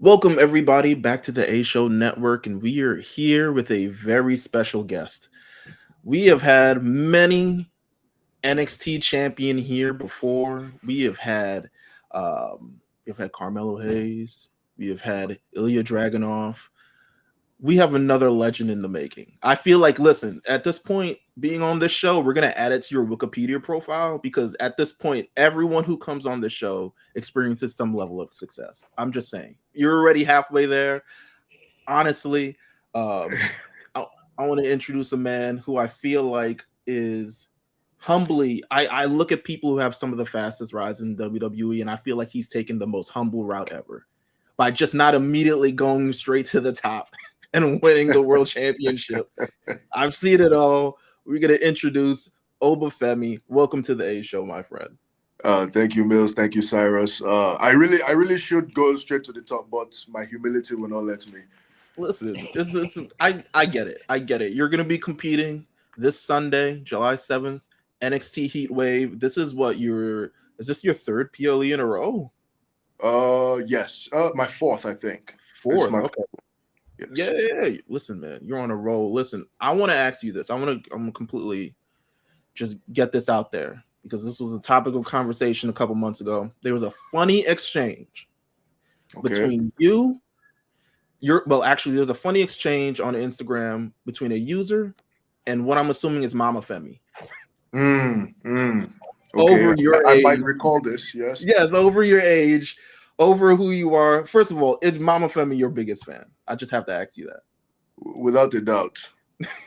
Welcome, everybody, back to the A Show Network, and we are here with a very special guest. We have had many NXT champion here before. We have had Carmelo Hayes. We have had Ilya Dragunov. We have another legend in the making. I feel like, listen, at this point, being on this show, we're going to add it to your Wikipedia profile because at this point, everyone who comes on this show experiences some level of success. I'm just saying, you're already halfway there. Honestly, um, I, I want to introduce a man who I feel like is humbly. I look at people who have some of the fastest rides in WWE, and I feel like he's taken the most humble route ever by just not immediately going straight to the top and winning the world championship. I've seen it all. We're gonna introduce Oba Femi. Welcome to the A Show, my friend. Thank you, Mills. Thank you, Cyrus. I really should go straight to the top, but my humility will not let me. Listen, I get it. I get it. You're gonna be competing this Sunday, July 7th, NXT Heat Wave. This is what your is this your third PLE in a row? Yes. My fourth, I think. This is Fourth. my Okay. yes. Yeah. Listen, man, you're on a roll. Listen, I want to ask you this. I'm gonna completely just get this out there because this was a topic of conversation a couple months ago. There was a funny exchange Okay. between you, actually, there's a funny exchange on Instagram between a user and what I'm assuming is Mama Femi Mm, mm. Okay. over your I age. might recall this. Yes. Yes, over your age, over who you are. First of all, is Mama Femi your biggest fan? I just have to ask you that. Without a doubt.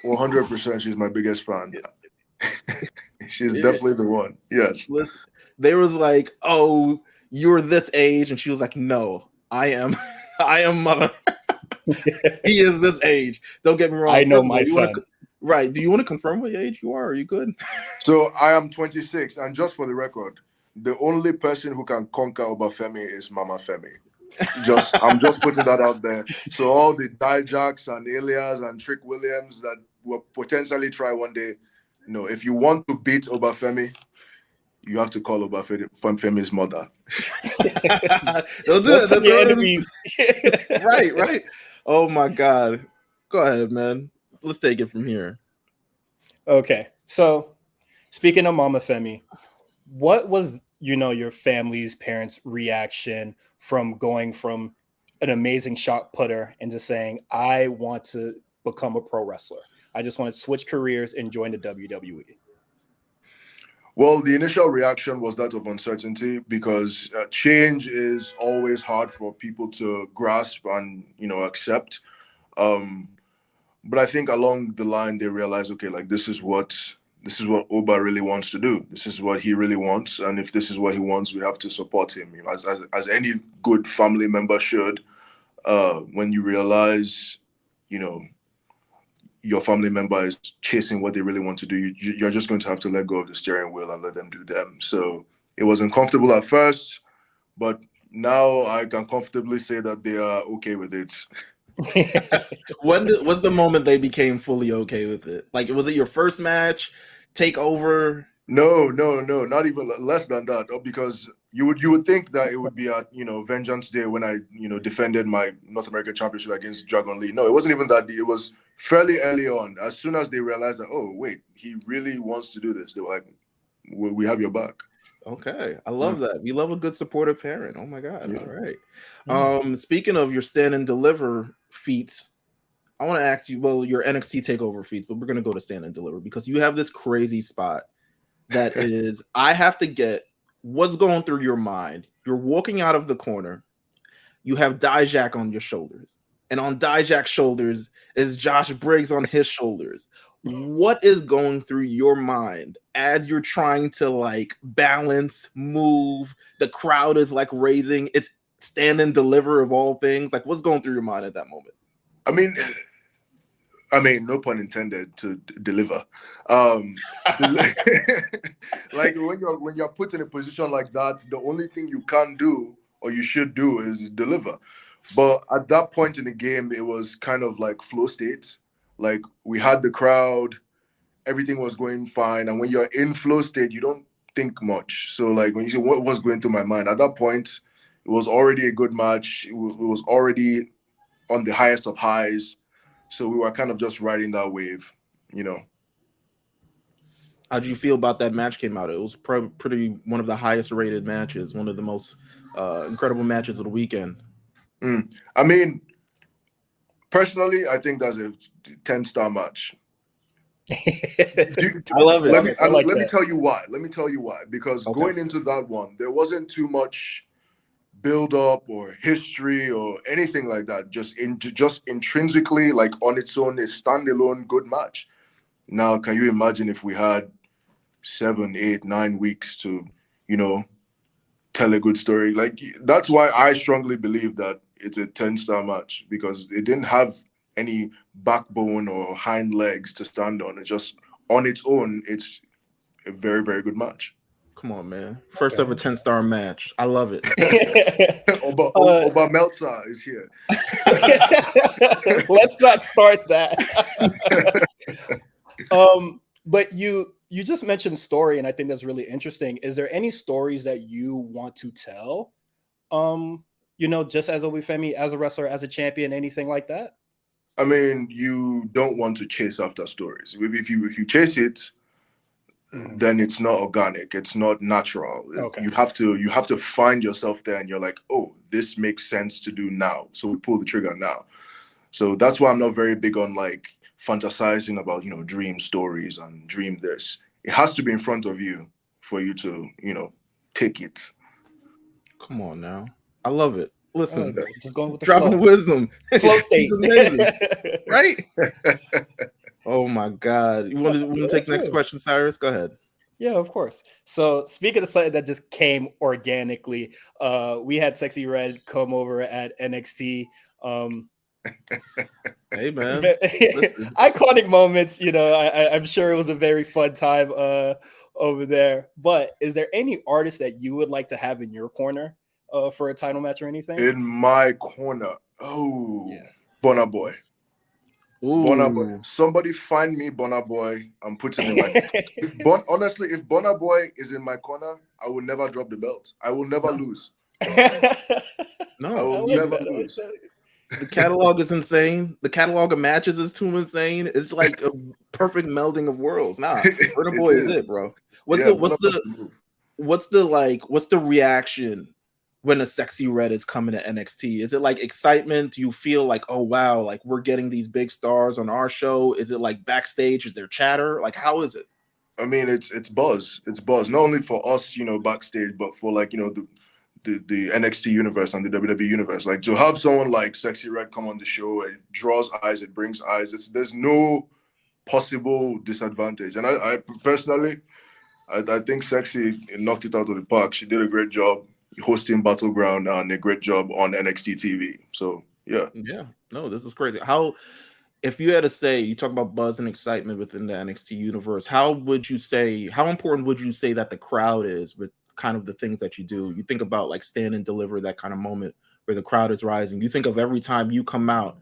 100%. She's my biggest fan. She's Yeah. definitely the one. Yes. Listen, there was like, oh, you're this age, and she was like, no, I am, I am mother. He is this age. Don't get me wrong. I know First of my all, son. right? Do you want to confirm what age you are? Are you good? So I am 26, and just for the record, the only person who can conquer Oba Femi is Mama Femi. I'm just putting that out there. So all the Dijaks and Elias and Trick Williams that will potentially try one day, no, if you want to beat Oba Femi, you have to call Oba Femi's mother. Don't do Don't it. send your enemies. Right. Oh my God. Go ahead, man. Let's take it from here. Okay, so speaking of Mama Femi, what was your family's parents' reaction from going from an amazing shot putter and just saying, "I want to become a pro wrestler. I just want to switch careers and join the WWE." Well, the initial reaction was that of uncertainty because change is always hard for people to grasp and accept. Um, but I think along the line they realize, okay, like this is what Oba really wants to do. This is what he really wants, and if this is what he wants, we have to support him. As any good family member should. When you realize, you know, your family member is chasing what they really want to do, you're just going to have to let go of the steering wheel and let them do them. So it was uncomfortable at first, but now I can comfortably say that they are okay with it. Was the moment they became fully okay with it? Like, was it your first match? Take over? No, no, no, not even less than that. Because you would think that it would be at Vengeance Day when I defended my North American Championship against Dragon Lee. No, it wasn't even that day. It was fairly early on. As soon as they realized that, oh wait, he really wants to do this, they were like, we have your back. Okay, I Mm, love that. We love a good supportive parent. Oh my God. All yeah. right. Hmm. Speaking of your stand and deliver feats, I want to ask you, well, your NXT takeover feats, but we're gonna go to stand and deliver because you have this crazy spot that is I have to get what's going through your mind. You're walking out of the corner, you have Dijak on your shoulders, and on Dijak's shoulders is Josh Briggs on his shoulders. What is going through your mind as you're trying to like balance, move? The crowd is like raising. It's stand and deliver of all things. Like, what's going through your mind at that moment? I mean, no pun intended to deliver. Um, del- like when you're put in a position like that, the only thing you can do or you should do is deliver. But at that point in the game, it was kind of like flow state. Like we had the crowd, everything was going fine, and when you're in flow state, you don't think much. So like when you say what was going through my mind at that point, It was already a good match. It was already on the highest of highs. So we were kind of just riding that wave, you know. How did you feel about that match came out? It was pretty one of the highest rated matches, one of the most incredible matches of the weekend. I mean, personally, I think that's a 10-star match. I love it. Let me tell you why. Because going into that one, there wasn't too much build up or history or anything like that. Just intrinsically, like on its own, a standalone good match. Now, can you imagine if we had 7, 8, 9 weeks to, tell a good story? Like, that's why I strongly believe that it's a 10-star match, because it didn't have any backbone or hind legs to stand on. It's just on its own, it's a very, very good match. Come on, man. First ever 10-star match. I love it. Oba Meltzer is here. Let's not start that. But you just mentioned story, and I think that's really interesting. Is there any stories that you want to tell? Just as Oba Femi, as a wrestler, as a champion, anything like that? I mean, you don't want to chase after stories. If you chase it, then it's not organic. It's not natural. Okay. You have to find yourself there, and you're like, oh, this makes sense to do now. So we pull the trigger now. So that's why I'm not very big on like fantasizing about, dream stories and dream this. It has to be in front of you for you to, take it. Come on now. I love it. Listen, just going with the dropping flow. wisdom. Flow state. Amazing. Right? Oh my God. You want to take the next question, Cyrus? Go ahead. Yeah, of course. So speaking of something that just came organically, we had Sexxy Redd come over at NXT. Hey man, iconic moments. I'm sure it was a very fun time over there. But is there any artist that you would like to have in your corner for a title match or anything? In my corner, Burna Boy. Ooh. Burna Boy. Somebody find me Burna Boy and put him in my honestly, if Burna Boy is in my corner, I will never drop the belt. I will never lose. No, I will never lose. The catalog is insane. The catalog of matches is too insane. It's like a perfect melding of worlds. Nah, Burna Boy is it, bro. What's the reaction when a Sexxy Redd is coming to NXT? Is it like excitement? Do you feel like, oh wow, like we're getting these big stars on our show? Is it like backstage? Is there chatter? Like, how is it? I mean, it's buzz. It's buzz. Not only for us, backstage, but for like, the NXT universe and the WWE universe. Like, to have someone like Sexxy Redd come on the show, it draws eyes, it brings eyes. There's no possible disadvantage. And I personally, I think Sexxy knocked it out of the park. She did a great job hosting Battleground and a great job on NXT TV. So yeah. No, this is crazy. How, if you had to say, you talk about buzz and excitement within the NXT universe, how important would you say that the crowd is with kind of the things that you do? You think about like Stand and Deliver, that kind of moment where the crowd is rising. You think of every time you come out,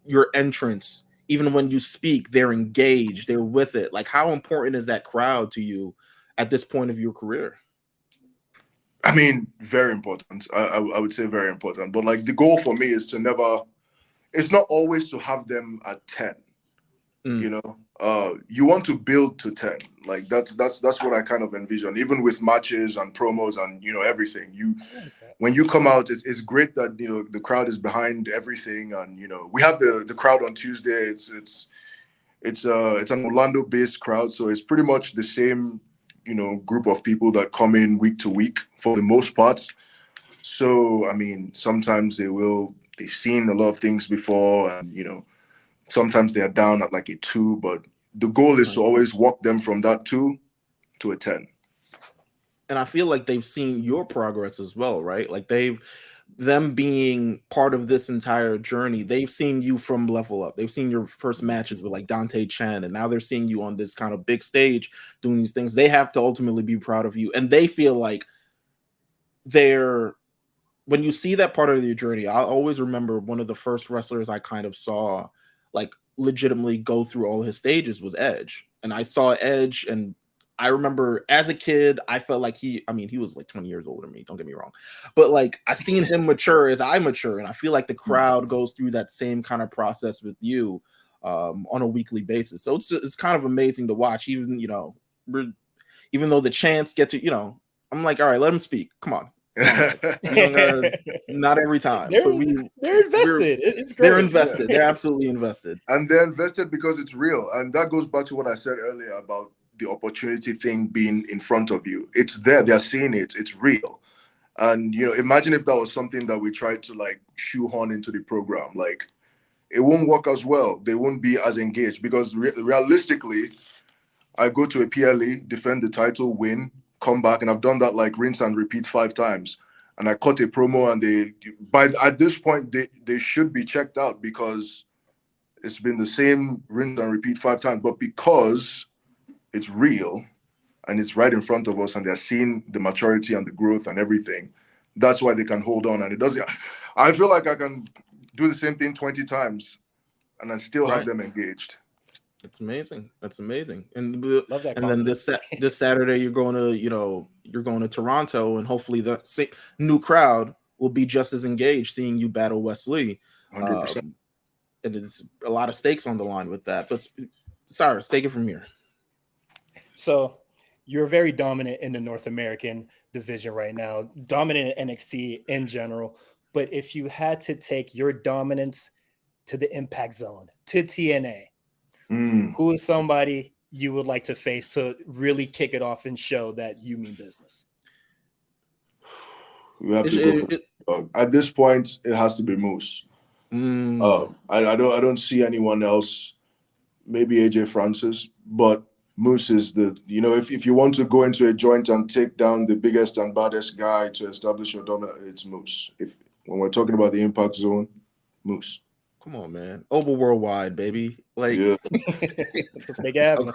your entrance, even when you speak, they're engaged, they're with it. Like, how important is that crowd to you at this point of your career? I mean, very important. I would say very important. But like, the goal for me is it's not always to have them at 10. You want to build to 10. Like, that's what I kind of envision, even with matches and promos and everything. When you come out, it's great that the crowd is behind everything, and we have the crowd on Tuesday. It's an Orlando based crowd, so it's pretty much the same group of people that come in week to week for the most part. So I mean, sometimes they've seen a lot of things before, and sometimes they are down at like a 2, but the goal is to always walk them from that 2 to a 10. And I feel like they've seen your progress as well, right? Like them being part of this entire journey, they've seen you from level up. They've seen your first matches with like Dante Chen, and now they're seeing you on this kind of big stage doing these things. They have to ultimately be proud of you, and they feel like when you see that part of your journey, I always remember one of the first wrestlers I kind of saw like legitimately go through all his stages was Edge. And I saw Edge, and I remember as a kid, I felt like he was like 20 years older than me, don't get me wrong. But like I seen him mature as I mature, and I feel like the crowd goes through that same kind of process with you on a weekly basis. So it's kind of amazing to watch, even even though the chants get to, I'm like, all right, let him speak. Come on. You don't gotta, not every time. They're but invested. It's great. They're invested. They're absolutely invested. And they're invested because it's real. And that goes back to what I said earlier about the opportunity thing being in front of you. It's there. They're seeing it. It's real. And, imagine if that was something that we tried to like shoehorn into the program. Like, it won't work as well. They won't be as engaged because realistically, I go to a PLE, defend the title, win, come back, and I've done that like rinse and repeat 5 times. And I cut a promo, and at this point they should be checked out because it's been the same rinse and repeat 5 times. But because it's real and it's right in front of us, and they're seeing the maturity and the growth and everything, that's why they can hold on. And it doesn't. I feel like I can do the same thing 20 times, and I still have them engaged. It's amazing. That's amazing. And Love that. And then this Saturday you're going to Toronto, and hopefully the new crowd will be just as engaged seeing you battle Wesley. 100%. And it's a lot of stakes on the line with that. But Cyrus, take it from here. So you're very dominant in the North American division right now, dominant in NXT in general. But if you had to take your dominance to the Impact Zone, to TNA, who is somebody you would like to face to really kick it off and show that you mean business? We have to go at this point. It has to be Moose. I don't see anyone else. Maybe AJ Francis, but Moose is if you want to go into a joint and take down the biggest and baddest guy to establish your dominance, it's Moose. When we're talking about the Impact Zone, Moose. Come on, man. Oba Worldwide, baby. Like, let's make it happen.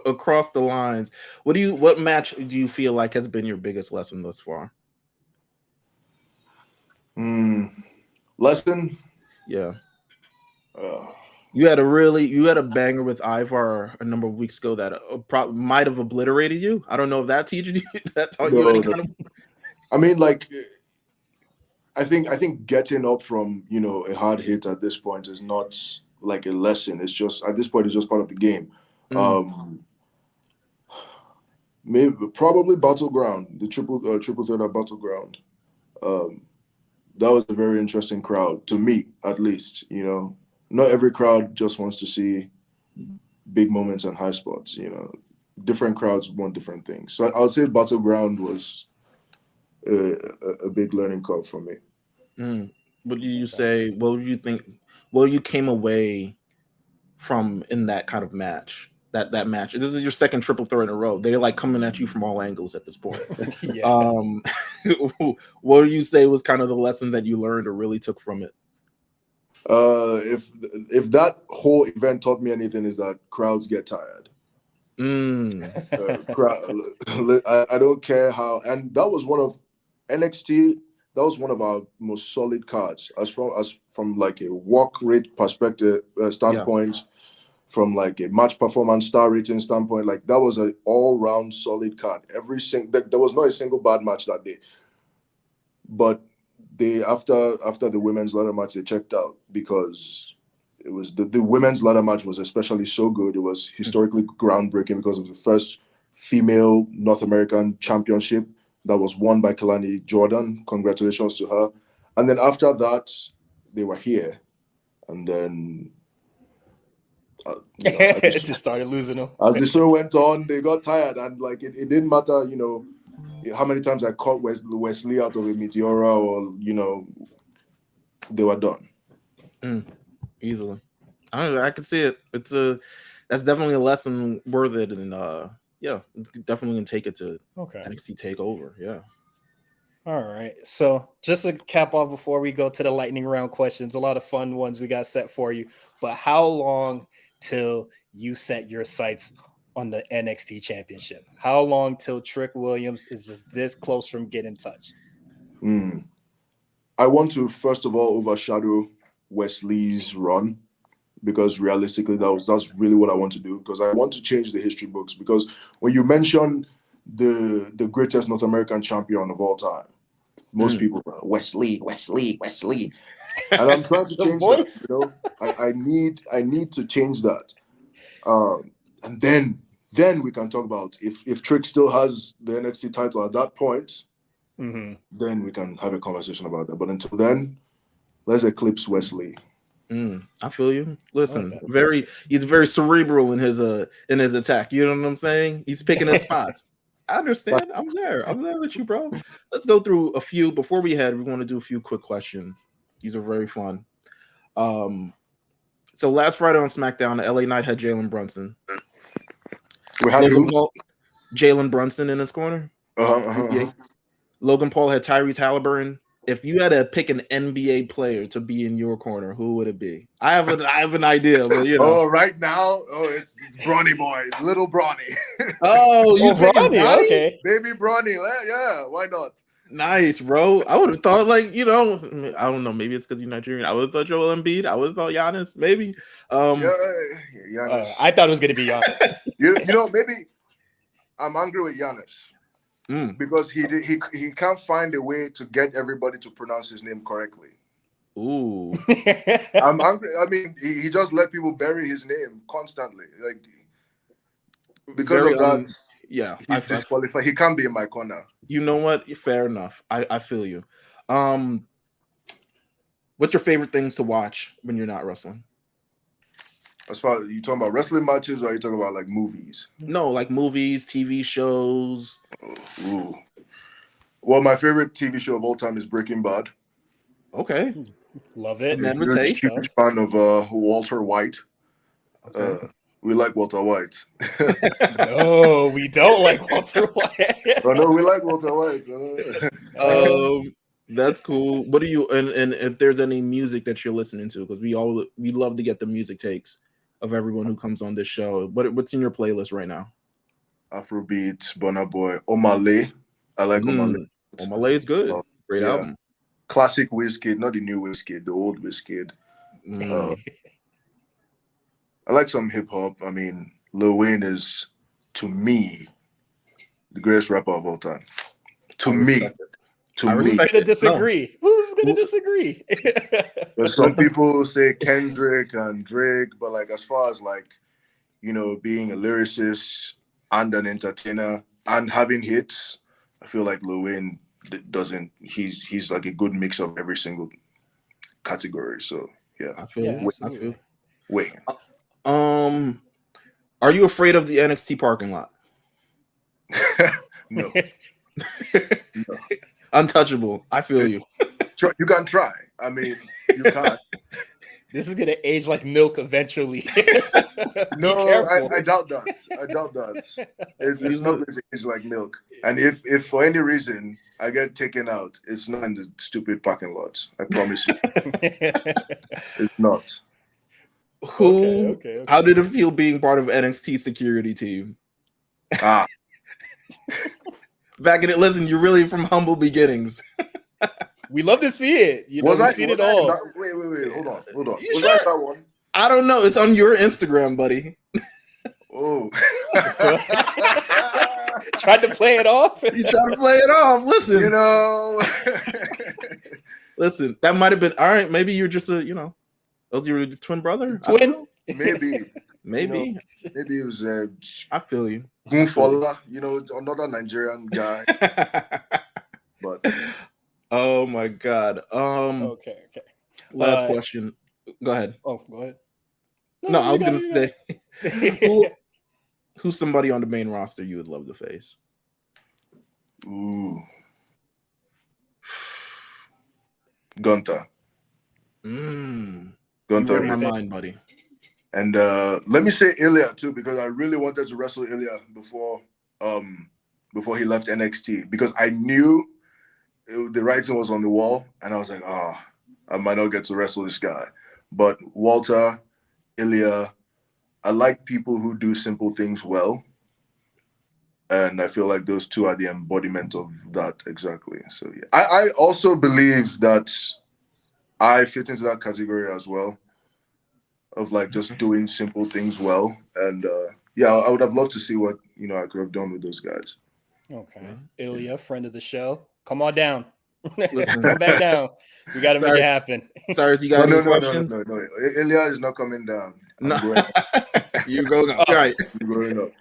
Across the lines. What match do you feel like has been your biggest lesson thus far? Lesson? Yeah. You had a banger with Ivar a number of weeks ago that might have obliterated you. I don't know if that taught you any kind of. I mean, like, I think getting up from a hard hit at this point is not like a lesson. It's just at this point it's just part of the game. Maybe probably Battleground, the triple threat at Battleground. That was a very interesting crowd to me, at least. Not every crowd just wants to see big moments and high spots. Different crowds want different things. So I would say Battleground was a big learning curve for me. What do you say? What do you think? What you came away from in that kind of match? That match. This is your second triple threat in a row. They're like coming at you from all angles at this point. What do you say was kind of the lesson that you learned or really took from it? If that whole event taught me anything, is that crowds get tired. I don't care how, and that was one of NXT. That was one of our most solid cards, as from like a walk rate perspective standpoint, from like a match performance star rating standpoint. Like that was an all round solid card. There was not a single bad match that day. But after the women's ladder match, they checked out because it was the women's ladder match was especially so good. It was historically groundbreaking because it was the first female North American championship that was won by Kalani Jordan. Congratulations to her. And then after that, they were here. And then it just started losing them. As the show went on, they got tired. And like it didn't matter, how many times I caught Wesley out of a Meteora or, they were done. Easily. I can see it. That's definitely a lesson worth it. And definitely gonna take it to NXT TakeOver. Yeah. All right. So just to cap off before we go to the lightning round questions, a lot of fun ones we got set for you. But how long till you set your sights on the NXT championship? How long till Trick Williams is just this close from getting touched? I want to, first of all, overshadow Wesley's run because realistically that's really what I want to do, because I want to change the history books. Because when you mention the greatest North American champion of all time, most people are Wesley, and I'm trying to The change voice. that. You know, I need to change that, and then we can talk about if Trick still has the NXT title at that point. Then we can have a conversation about that. But until then, let's eclipse Wesley. I feel you. Listen, he's very cerebral in his attack. You know what I'm saying? He's picking his spots. I understand. I'm there with you, bro. Let's go through a few before we want to do a few quick questions. These are very fun. So last Friday on SmackDown, the LA Knight had Jalen Brunson. We had Jalen Brunson in his corner. Logan Paul had Tyrese Halliburton. If you had to pick an NBA player to be in your corner, who would it be? I have an idea, but you know. Oh, right now, it's Bronny boy, little Bronny. Oh, you picking Bronny? Okay. Baby Bronny, yeah, why not? Nice, bro. I would have thought, like, you know, I don't know, maybe it's because you're Nigerian. I would have thought Joel Embiid. I would have thought Giannis, maybe. Giannis. I thought it was gonna be Giannis. you know, maybe I'm angry with Giannis. Because he can't find a way to get everybody to pronounce his name correctly. Ooh. I'm angry. I mean, he just let people bury his name constantly. Like, because of that, he's disqualified. He can't be in my corner. You know what? Fair enough. I feel you. What's your favorite things to watch when you're not wrestling? As far as you talking about wrestling matches, or are you talking about like movies? No, like movies, TV shows. Ooh. Well, my favorite TV show of all time is Breaking Bad. Okay. Love it. I'm a huge fan of Walter White. Okay. We like Walter White. No, we don't like Walter White. Oh, no, we like Walter White. That's cool. What do you and if there's any music that you're listening to, because we love to get the music takes of everyone who comes on this show. What's in your playlist right now? Afrobeat, Burna Boy, Omale. I like Omale. Omale is good. Great album. Classic Wizkid, not the new Wizkid, the old Wizkid. I like some hip hop. I mean, Lil Wayne is, to me, the greatest rapper of all time. Who's gonna disagree? Who's gonna disagree? Some people say Kendrick and Drake, but like as far as like, you know, being a lyricist and an entertainer and having hits, I feel like Lil Wayne doesn't. He's like a good mix of every single category. So yeah, I feel. Wayne. Are you afraid of the NXT parking lot? No. Untouchable. I feel you. You can try. I mean, you can't. This is gonna age like milk eventually. No, I doubt that. It's not going to age like milk. And if for any reason I get taken out, it's not in the stupid parking lots. I promise you. It's not. Okay. How did it feel being part of NXT security team? Back in it, listen, you're really from humble beginnings. We love to see it. We've seen it all. Wait, hold on. Was that one? I don't know. It's on your Instagram, buddy. Oh. Tried to play it off. You tried to play it off. Listen. You know. Listen, that might have been all right. Maybe you're just that was your twin brother? Twin? Maybe. Maybe it was I feel you. Gunther, another Nigerian guy. But oh my god. Okay. Last question. Go ahead. Oh, go ahead. No, I was gonna say who's somebody on the main roster you would love to face? Ooh. Gunther. Gunther in my mind, buddy. And let me say Ilya too, because I really wanted to wrestle Ilya before he left NXT, because I knew the writing was on the wall, and I was like, I might not get to wrestle this guy. But Walter, Ilya, I like people who do simple things well, and I feel like those two are the embodiment of that exactly. So yeah, I also believe that I fit into that category as well. of like just doing simple things well. And yeah, I would have loved to see what I could have done with those guys. Okay. Ilya, friend of the show. Come on down. Listen. Come back down. We got to make it Cyrus, happen. Cyrus, you got any No. questions? Ilya is not coming down. I'm No. going up. You go now. All right. I'm going up.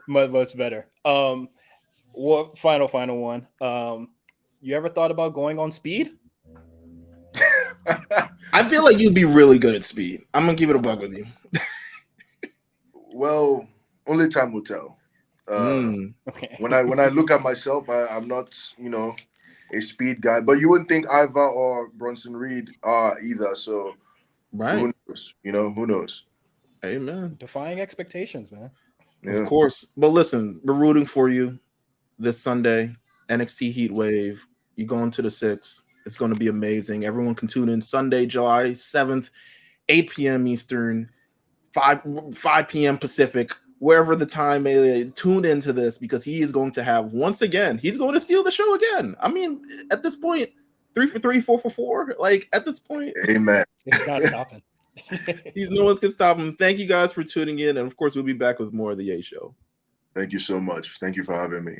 Much better. What final one? You ever thought about going on speed? I feel like you'd be really good at speed. I'm gonna give it a bug with you. Well, only time will tell. Okay. When I look at myself, I'm not, a speed guy. But you wouldn't think Ivar or Bronson Reed are either. So Right. who knows? Who knows? Amen. Defying expectations, man. Yeah. Of course. But listen, we're rooting for you this Sunday. NXT Heat Wave. You going to the 6. It's going to be amazing. Everyone can tune in Sunday, July 7th, 8 p.m. Eastern, 5 p.m. Pacific, wherever the time may tune into this, because he is going to have, once again, he's going to steal the show again. I mean, at this point, 3 for 3, 4 for 4. Like, at this point, Amen. It's not stopping. no one's can stop him. Thank you guys for tuning in. And of course, we'll be back with more of the A Show. Thank you so much. Thank you for having me.